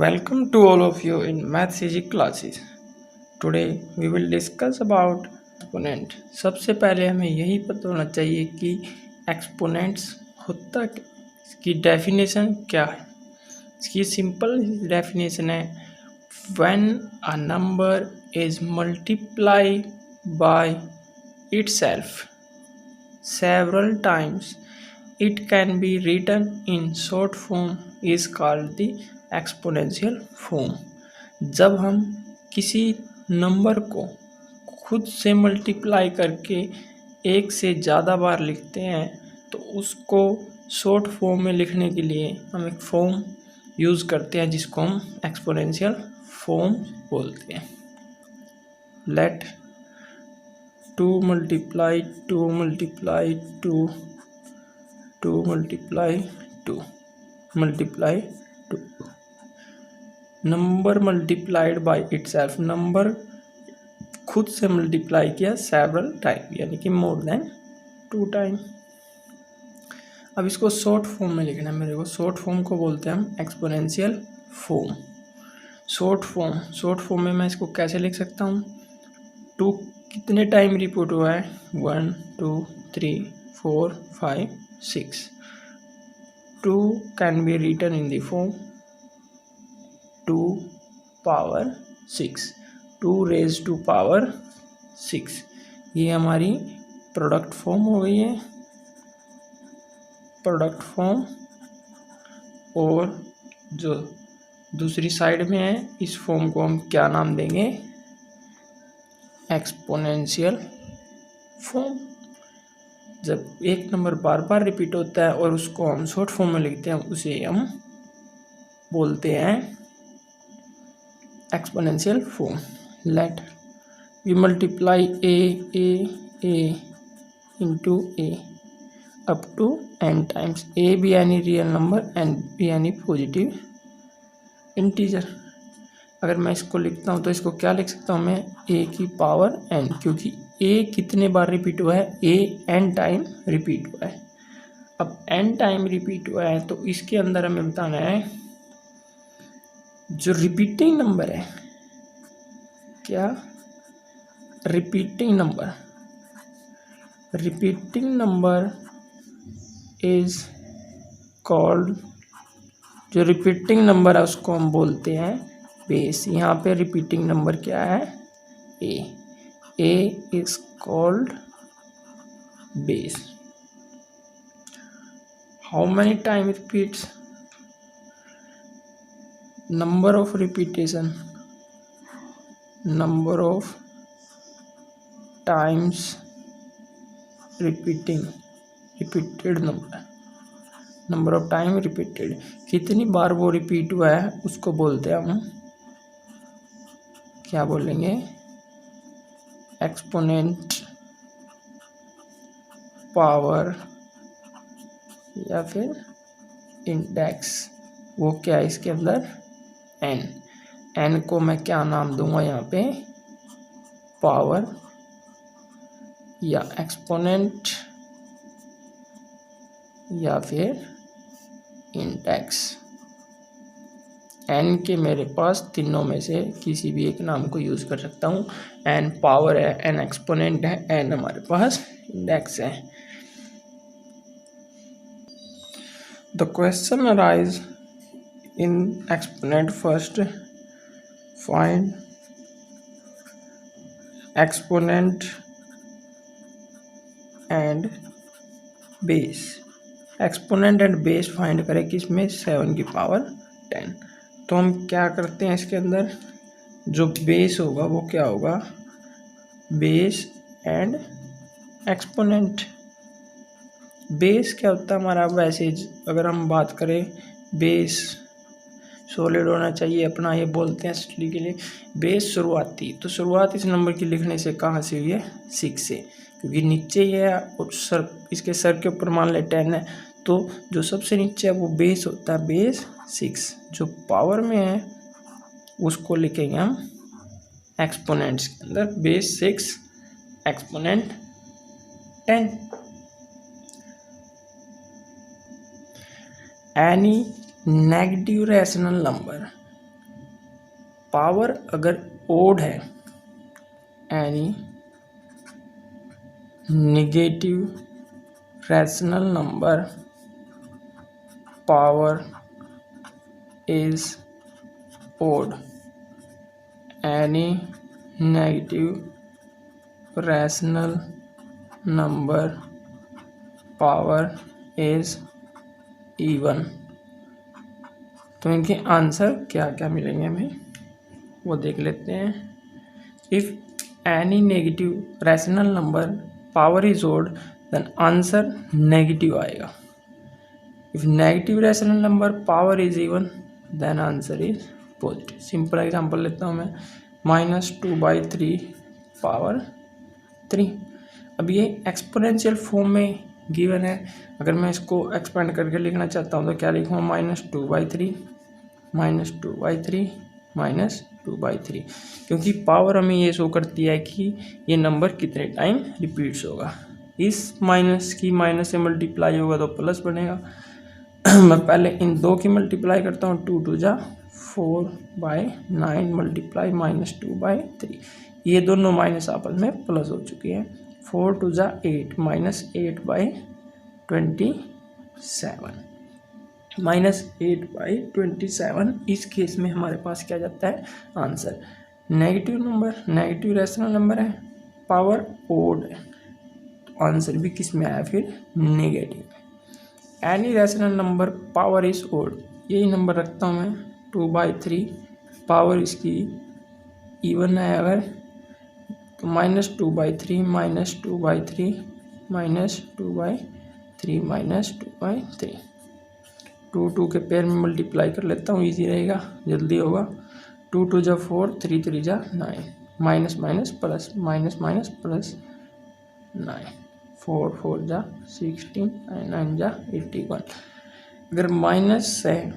Welcome to all of you in Maths Easy classes. Today we will discuss about exponent. सबसे पहले हमें यही पता होना चाहिए कि एक्सपोनेंट्स होता क्या, इसकी डेफिनेशन क्या है। इसकी सिंपल डेफिनेशन है when a number is multiplied by itself several times it can be written in short form is called the exponential form. जब हम किसी नंबर को खुद से मल्टीप्लाई करके एक से ज़्यादा बार लिखते हैं तो उसको शॉर्ट फॉर्म में लिखने के लिए हम एक फॉर्म यूज़ करते हैं जिसको हम एक्सपोनेंशियल फॉर्म बोलते हैं। Let 2 multiply 2 multiply 2 2 multiply 2 multiply 2 number multiplied by itself, number खुद से मल्टीप्लाई किया सेवरल टाइम यानी कि मोर देन 2 टाइम। अब इसको शॉर्ट फॉर्म में लिखना है मेरे को। शॉर्ट फॉर्म को बोलते हैं हम एक्सपोनेंशियल फॉर्म। शॉर्ट फॉर्म में मैं इसको कैसे लिख सकता हूँ। 2 कितने टाइम रिपीट हुआ है, 1 2 3 4 5 6। 2 can be written in the form 2 power 6, 2 raise to power 6। ये हमारी प्रोडक्ट फॉर्म हो गई है, प्रोडक्ट फॉर्म। और जो दूसरी साइड में है इस फॉर्म को हम क्या नाम देंगे, एक्सपोनेंशियल फॉर्म। जब एक नंबर बार बार रिपीट होता है और उसको हम शॉर्ट फॉर्म में लिखते हैं उसे हम बोलते हैं exponential form. Let we multiply a into a up to n times. A be any real number and be any positive integer. अगर मैं इसको लिखता हूँ तो इसको क्या लिख सकता हूँ मैं, a की पावर n, क्योंकि a कितने बार रिपीट हुआ है, a n टाइम रिपीट हुआ है। अब n टाइम रिपीट हुआ है तो इसके अंदर हमें बताना है जो रिपीटिंग नंबर है, क्या, रिपीटिंग नंबर इज कॉल्ड, जो रिपीटिंग नंबर है उसको हम बोलते हैं बेस। यहाँ पे रिपीटिंग नंबर क्या है, A is called base. How many time repeats, number of repetition, number of times repeated number of time repeated, कितनी बार वो रिपीट हुआ है उसको बोलते हैं हम, क्या बोलेंगे, एक्सपोनेंट पावर या फिर इंडेक्स। वो क्या है इसके अंदर, n को मैं क्या नाम दूंगा यहाँ पे, पावर या एक्सपोनेंट या फिर इंडेक्स। n के मेरे पास तीनों में से किसी भी एक नाम को यूज कर सकता हूँ। n पावर है, n एक्सपोनेंट है, n हमारे पास इंडेक्स है। The question arise in exponent. First find exponent and base। Exponent and base find करें किसमें, 7 की पावर 10। तो हम क्या करते हैं, इसके अंदर जो बेस होगा वो क्या होगा, बेस एंड एक्सपोनेंट। बेस क्या होता है हमारा, वैसे अगर हम बात करें बेस सॉलिड होना चाहिए अपना, ये बोलते हैं स्टडी के लिए। बेस शुरुआती, तो शुरुआत इस नंबर की लिखने से कहाँ से हुई है, 6 से, क्योंकि नीचे ही है और सर, इसके सर के ऊपर मान ले 10 है, तो जो सबसे नीचे है वो बेस होता है, बेस 6। जो पावर में है उसको लिखेंगे हम एक्सपोनेंट्स के अंदर, base 6 exponent 10। Any negative rational number, power अगर ओड है, any negative rational number power is odd, any negative rational number power is even. तो इनके आंसर क्या क्या मिलेंगे हमें वो देख लेते हैं। If any negative rational number power is odd then answer negative आएगा। If negative rational number power is even then answer is positive. Simple example लेता हूँ मैं, -2/3 पावर 3। अब ये एक्सपोनेंशियल फॉर्म में गिवन है। अगर मैं इसको एक्सपेंड करके लिखना चाहता हूँ तो क्या लिखूँगा, -2/3 -2/3 क्योंकि पावर हमें ये शो करती है कि ये नंबर कितने टाइम रिपीट्स होगा। इस माइनस की माइनस से मल्टीप्लाई होगा तो प्लस बनेगा। मैं पहले इन दो की मल्टीप्लाई करता हूँ, 2 2 जा 4/9 मल्टीप्लाई -2/3। ये दोनों माइनस आपस में प्लस हो चुकी हैं। 4 2 जा 8 -8/27 -8/27। इस केस में हमारे पास क्या जाता है answer. Negative number, negative rational number है, पावर ओड है, तो आंसर भी किस में आया फिर negative. Any rational number power is odd, यही नंबर रखता हूँ मैं 2/3, पावर इसकी इवन है अगर तो -2/3 -2/3 -2/3 2 2 के पेयर में मल्टीप्लाई कर लेता हूँ, इजी रहेगा, जल्दी होगा। 2 2 जा 4 3 3 जा 9 minus minus plus minus minus plus 9 4 4 जा 16 9 जा 81। अगर माइनस है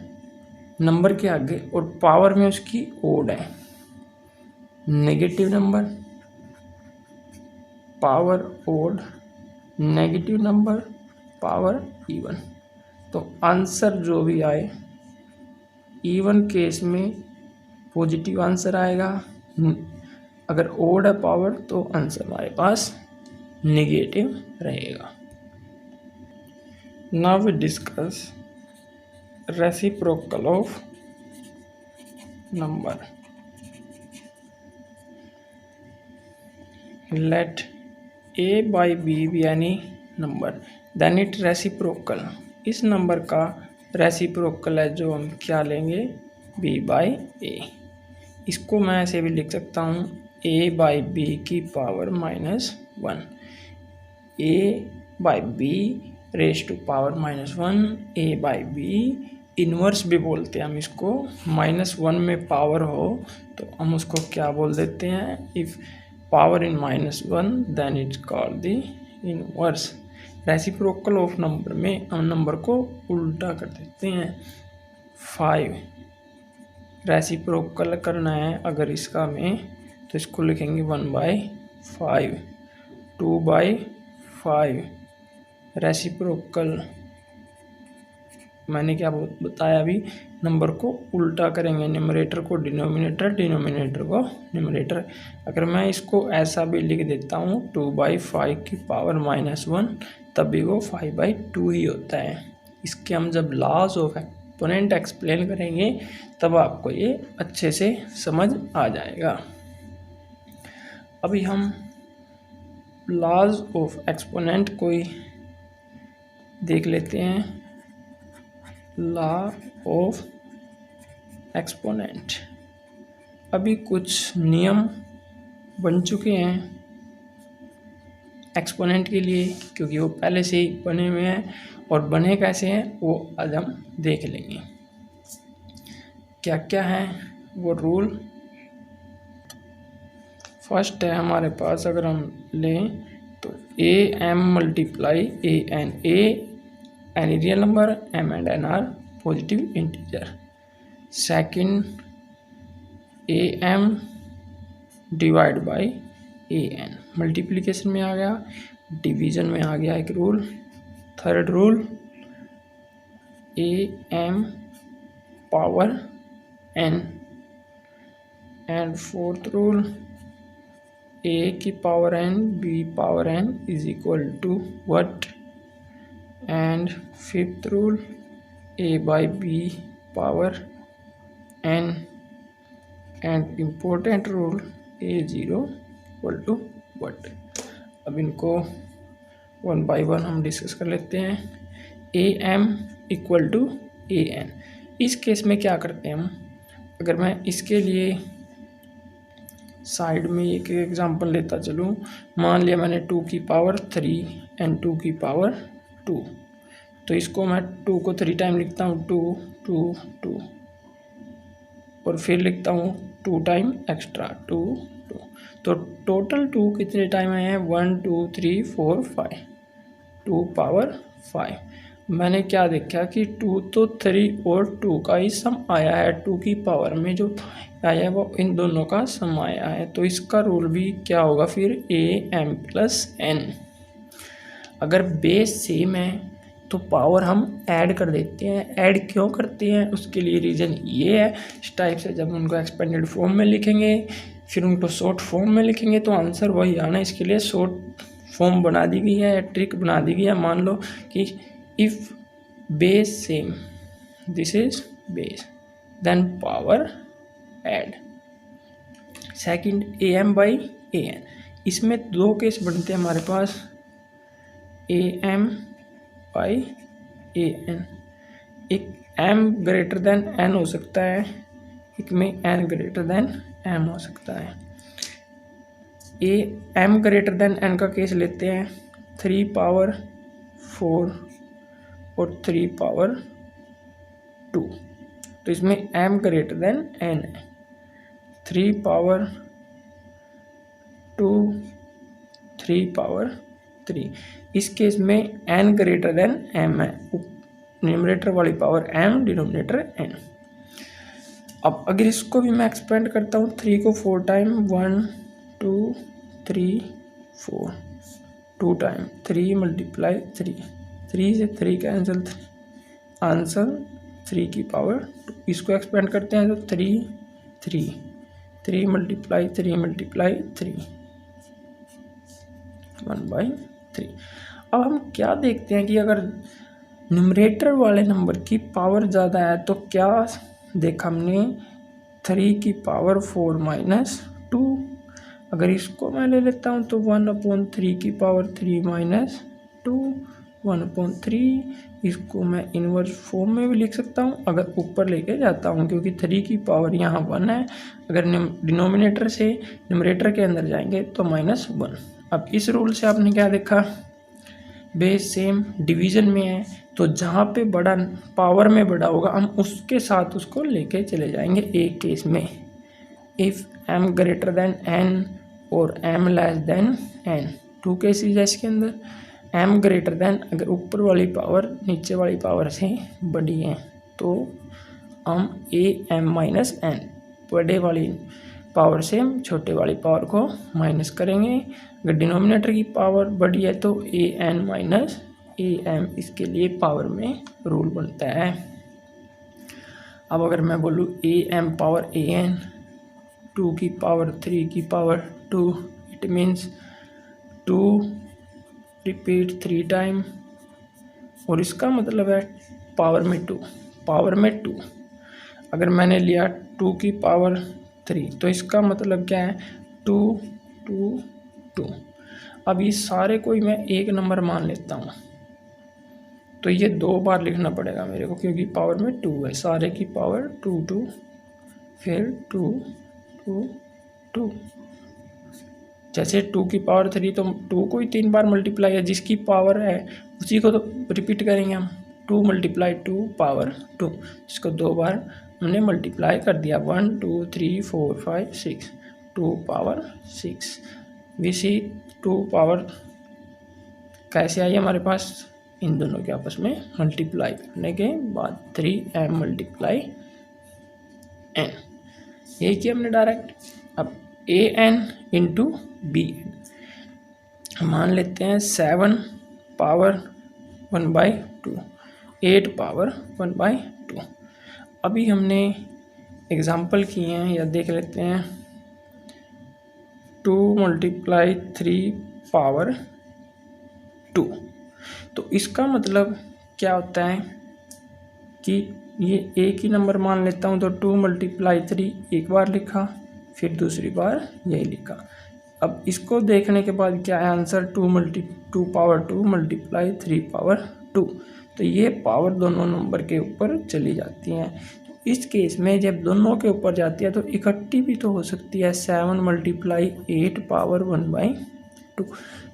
नंबर के आगे और पावर में उसकी ओड है, negative number power odd, negative number power even, तो आंसर जो भी आए इवन केस में पॉजिटिव आंसर आएगा। अगर ओड है पावर तो आंसर हमारे पास नेगेटिव रहेगा। Now we discuss reciprocal of number. Let a by b be any number then it reciprocal। इस नंबर का रेसिप्रोकल है जो हम क्या लेंगे b by a। इसको मैं ऐसे भी लिख सकता हूँ a by b की power -1, a by b raise to power -1, a by b inverse भी बोलते हैं हम इसको। -1 में पावर हो तो हम उसको क्या बोल देते हैं, if power in -1 then it's called the inverse. Reciprocal of number में हम नंबर को उल्टा कर देते हैं। 5 रेसिप्रोकल करना है अगर इसका में तो इसको लिखेंगे 1/5, 2/5 रेसिप्रोकल। मैंने क्या बताया अभी, नंबर को उल्टा करेंगे, न्यूमरेटर को डिनोमिनेटर, डिनोमिनेटर को न्यूमरेटर। अगर मैं इसको ऐसा भी लिख देता हूँ 2/5 की पावर -1 तब भी वो 5/2 ही होता है। इसके हम जब लॉज ऑफ एक्सपोनेंट एक्सप्लेन करेंगे तब आपको ये अच्छे से समझ आ जाएगा। अभी हम लॉज ऑफ एक्सपोनेंट को ही देख लेते हैं। लॉ ऑफ एक्सपोनेंट, अभी कुछ नियम बन चुके हैं एक्सपोनेंट के लिए क्योंकि वो पहले से ही बने हुए हैं, और बने कैसे हैं वो आज हम देख लेंगे। क्या क्या है वो रूल। फर्स्ट है हमारे पास, अगर हम लें तो am multiply an, any real number, m and n are positive integer। Second am divide by an, multiplication में आ गया, डिवीजन में आ गया एक rule. Third rule am power n and fourth rule A की power N B power N is equal to what, and fifth rule A by B power N, and important rule A zero equal to what. अब इनको one by one हम discuss कर लेते हैं। A M equal to A N, इस case में क्या करते हैं हम, अगर मैं इसके लिए साइड में एक एग्जांपल लेता चलूँ, मान लिया मैंने 2 की पावर 3 एंड 2 की पावर 2, तो इसको मैं 2 को 3 टाइम लिखता हूँ, 2 2 2, और फिर लिखता हूँ 2 टाइम एक्स्ट्रा 2 2, तो टोटल 2 कितने टाइम आए हैं, 1 2 3 4 5, 2 पावर 5। मैंने क्या देखा कि 2 तो 3 और 2 का ही सम आया है, 2 की पावर में जो आया है वो इन दोनों का सम आया है, तो इसका रूल भी क्या होगा फिर, ए एम प्लस एन। अगर बेस सेम है तो पावर हम ऐड कर देते हैं। ऐड क्यों करते हैं, उसके लिए रीज़न ये है, इस टाइप से जब उनको एक्सपेंडेड फॉर्म में लिखेंगे फिर उनको शॉर्ट फॉर्म में लिखेंगे तो आंसर वही आना, इसके लिए शॉर्ट फॉर्म बना दी गई है, ट्रिक बना दी गई है। मान लो कि if base same, this is base, then power add. Second A M by A N, इसमें दो केस बनते हैं हमारे पास, A M by A N. एक एम ग्रेटर देन एन हो सकता है, एक में एन ग्रेटर देन एम हो सकता है। A M greater than N का केस लेते हैं, 3 पावर 4 और 3 पावर 2, तो इसमें एम ग्रेटर देन एन है, 3 पावर 2 3 पावर 3। इस केस में एन ग्रेटर देन एम है, न्यूमरेटर वाली पावर एम, डिनोमिनेटर एन। अब अगर इसको भी मैं एक्सपेंड करता हूँ, 3 को 4 टाइम, 1 2 3 4, 2 टाइम 3 मल्टीप्लाई 3, 3 से 3 कैंसिल, आंसर 3 की पावर 2। इसको एक्सपेंड करते हैं तो 3 3 3 मल्टीप्लाई 3 मल्टीप्लाई 3, 1/3। अब हम क्या देखते हैं कि अगर न्यूमरेटर वाले नंबर की पावर ज़्यादा है तो क्या देखा हमने, 3 की पावर 4 माइनस 2। अगर इसको मैं ले लेता हूँ तो 1/3 की पावर 3 माइनस 2, 1/3। इसको मैं इन्वर्स फॉर्म में भी लिख सकता हूँ अगर ऊपर लेके जाता हूँ, क्योंकि 3 की पावर यहाँ 1 है, अगर डिनोमिनेटर से न्यूमरेटर के अंदर जाएंगे तो -1। अब इस रूल से आपने क्या देखा, बेस सेम डिवीज़न में है तो जहाँ पे बड़ा पावर में बड़ा होगा हम उसके साथ उसको लेके चले जाएंगे। एक केस में if m greater than n और m less than n, 2 cases है इसके अंदर। m ग्रेटर देन, अगर ऊपर वाली पावर नीचे वाली पावर से बड़ी है तो हम am माइनस n, बड़े वाली पावर से हम छोटे वाली पावर को माइनस करेंगे। अगर डिनोमिनेटर की पावर बड़ी है तो an माइनस am, इसके लिए पावर में रूल बनता है। अब अगर मैं बोलूँ am पावर an, 2 की पावर 3 की power 2, it means 2 repeat 3 time, और इसका मतलब है पावर में 2, पावर में 2। अगर मैंने लिया 2 की पावर 3 तो इसका मतलब क्या है, 2 2 2। अब ये सारे को ही मैं एक नंबर मान लेता हूँ तो ये 2 बार लिखना पड़ेगा मेरे को, क्योंकि पावर में 2 है। सारे की पावर 2 2, फिर 2 2 2। जैसे 2 की पावर 3 तो 2 को ही 3 बार मल्टीप्लाई है, जिसकी पावर है उसी को तो रिपीट करेंगे हम, 2 मल्टीप्लाई 2 पावर 2, जिसको 2 बार हमने मल्टीप्लाई कर दिया, 1 2 3 4 5 6, 2 पावर 6। विसी 2 पावर कैसे आई हमारे पास, इन दोनों के आपस में मल्टीप्लाई करने के बाद 3m मल्टीप्लाई n, यही किया हमने डायरेक्ट। अब an इंटू bn मान लेते हैं, 7 पावर 1/2, 8 पावर 1/2। अभी हमने एग्जाम्पल किए हैं या देख लेते हैं। 2 × 3 पावर 2। तो इसका मतलब क्या होता है कि ये एक ही नंबर मान लेता हूँ, तो 2 × 3 एक बार लिखा, फिर दूसरी बार यही लिखा। अब इसको देखने के बाद क्या है आंसर, 2 पावर 2 × 3 पावर 2। तो ये पावर दोनों नंबर के ऊपर चली जाती हैं। इस केस में जब दोनों के ऊपर जाती है तो इकट्ठी भी तो हो सकती है। 7 × 8 पावर 1/2।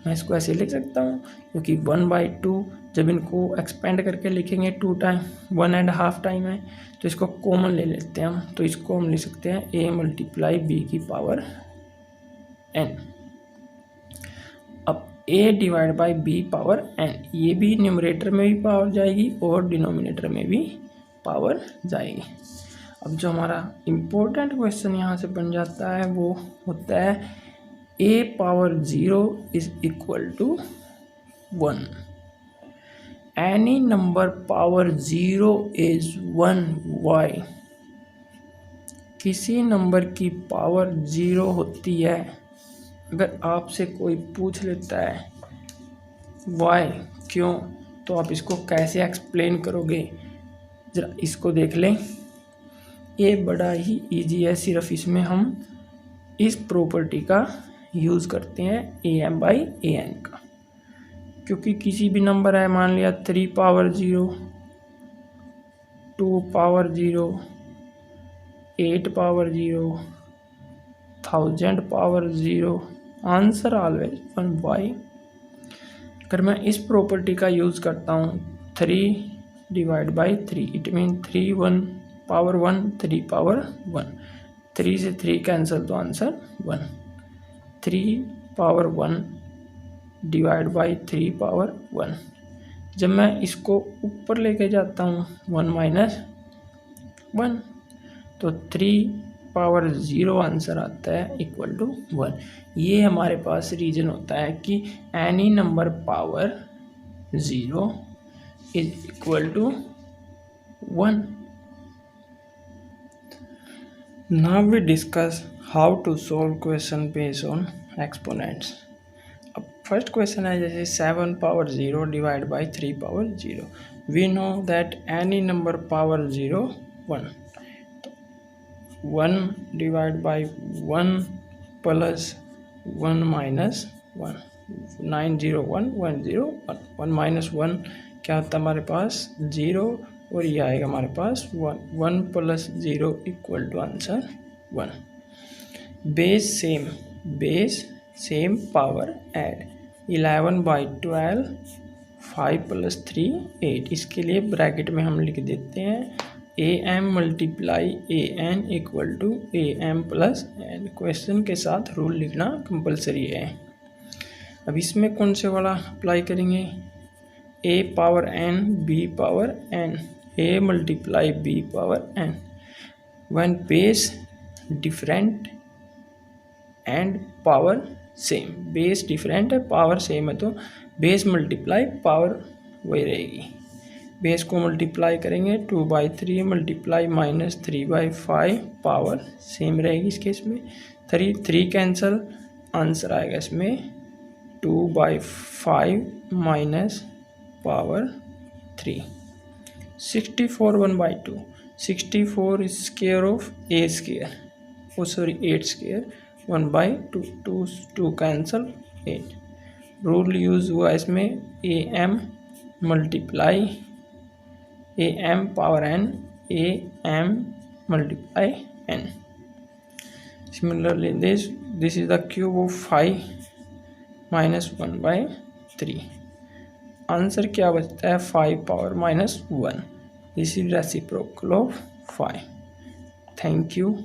मैं इसको ऐसे लिख सकता हूँ, क्योंकि 1/2 जब इनको एक्सपेंड करके लिखेंगे 2 टाइम 1.5 टाइम है, तो इसको कॉमन ले लेते हैं हम। तो इसको हम लिख सकते हैं a × b की पावर n। अब a / b पावर n, ये भी न्यूमरेटर में भी पावर जाएगी और डिनोमिनेटर में भी पावर जाएगी। अब जो हमारा इम्पोर्टेंट क्वेश्चन यहाँ से बन जाता है वो होता है a power 0 = 1। Any number power 0 is 1 y। किसी नंबर की पावर 0 होती है। अगर आपसे कोई पूछ लेता है वाई क्यों, तो आप इसको कैसे एक्सप्लेन करोगे, ज़रा इसको देख लें। ये बड़ा ही इजी है, सिर्फ इसमें हम इस प्रॉपर्टी का यूज़ करते हैं am/an का। क्योंकि किसी भी नंबर है, मान लिया 3 power 0, 2 power 0, 8 power 0, 1000 power 0, answer always 1y। अगर मैं इस प्रॉपर्टी का यूज़ करता हूँ 3/3, इट मीन 3 1 पावर 1 3 पावर 1, 3 से 3 कैंसिल तो आंसर 1। 3 power 1 / 3 power 1। जब मैं इसको ऊपर लेके जाता हूँ 1 - 1, तो 3 पावर 0 आंसर आता है = 1। ये हमारे पास रीजन होता है कि any number power 0 = 1। Now we discuss how to solve question based on exponents। अब फर्स्ट क्वेश्चन है जैसे 7 power 0 / 3 power 0। We know that any number power 0 1। 1 / 1 plus 1 - 1, 9 0 1 1 0 1, 1 - 1 क्या होता है हमारे पास 0, और ये आएगा हमारे पास 1। 1 + 0 = answer 1। Base same power add 11/12, 5 + 3 8। इसके लिए ब्रैकेट में हम लिख देते हैं am × an = am + n। Question के साथ रूल लिखना कंपलसरी है। अब इसमें कौन से वाला अप्लाई करेंगे, a power n b power n, a × b power n। when base different and power same, base different है पावर सेम है, तो बेस मल्टीप्लाई पावर वही रहेगी। बेस को मल्टीप्लाई करेंगे 2/3 × -3/5, पावर सेम रहेगी इस केस में। 3 कैंसल, आंसर आएगा इसमें 2/5 - power 3। 64 1/2, 64 square of a square, 8 square 1/2, 2 cancel 8। Rule use हुआ इसमें am power n, am × n। Similarly, this is the cube of 5 - 1/3। Answer क्या बचता है 5 power -1। This is reciprocal of 5। Thank you.